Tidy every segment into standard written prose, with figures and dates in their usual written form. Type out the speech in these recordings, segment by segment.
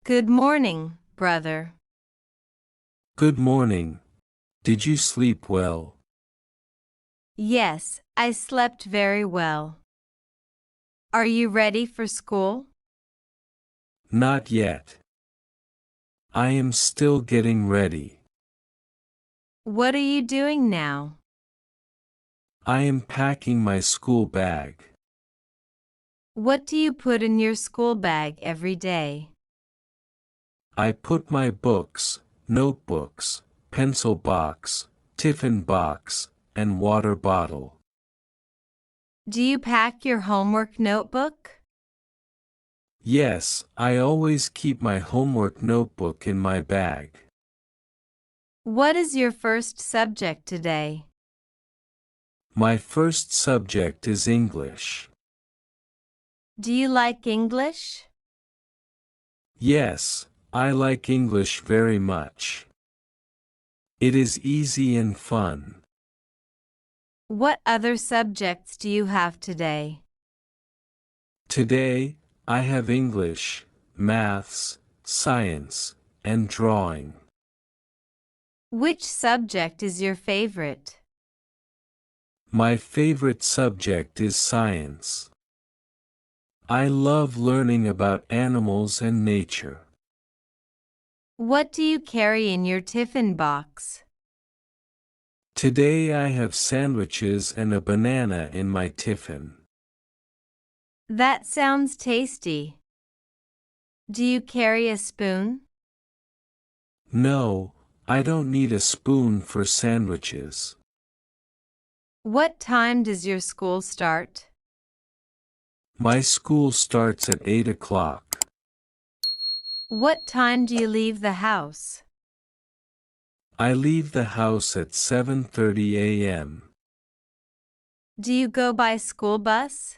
Good morning, brother. Good morning. Did you sleep well? Yes, I slept very well. Are you ready for school? Not yet. I am still getting ready. What are you doing now? I am packing my school bag. What do you put in your school bag every day? I put my books, notebooks, pencil box, tiffin box, and water bottle. Do you pack your homework notebook? Yes, I always keep my homework notebook in my bag. What is your first subject today? My first subject is English. Do you like English? Yes, I like English very much. It is easy and fun. What other subjects do you have today? Today, I have English, maths, science, and drawing. Which subject is your favorite? My favorite subject is science. I love learning about animals and nature. What do you carry in your tiffin box? Today I have sandwiches and a banana in my tiffin. That sounds tasty. Do you carry a spoon? No, I don't need a spoon for sandwiches. What time does your school start? My school starts at 8 o'clock. What time do you leave the house? I leave the house at 7:30 a.m. Do you go by school bus?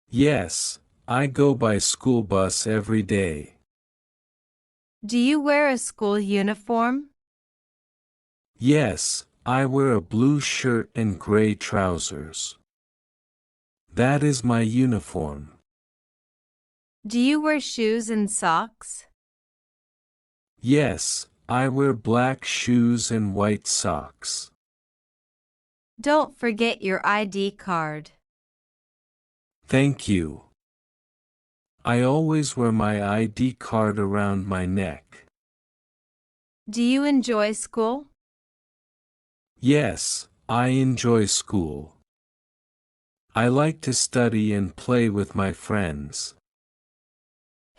Yes, I go by school bus every day. Do you wear a school uniform? Yes, I wear a blue shirt and gray trousers. That is my uniform. Do you wear shoes and socks? Yes, I wear black shoes and white socks. Don't forget your ID card. Thank you. I always wear my ID card around my neck. Do you enjoy school? Yes, I enjoy school. I like to study and play with my friends.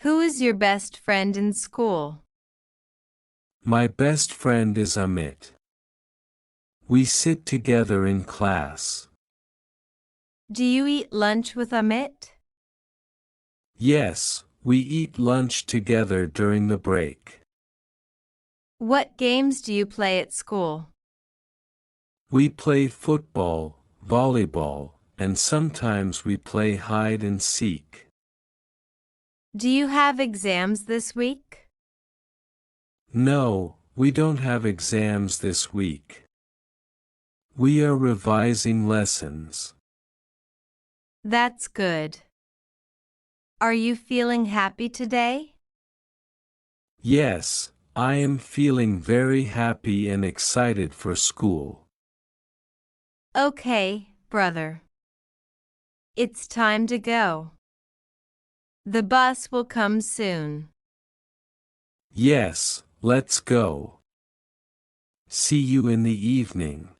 Who is your best friend in school? My best friend is Amit. We sit together in class. Do you eat lunch with Amit? Yes, we eat lunch together during the break. What games do you play at school? We play football, volleyball, and sometimes we play hide and seek. Do you have exams this week? No, we don't have exams this week. We are revising lessons. That's good. Are you feeling happy today? Yes, I am feeling very happy and excited for school. Okay, brother. It's time to go. The bus will come soon. Yes, let's go. See you in the evening.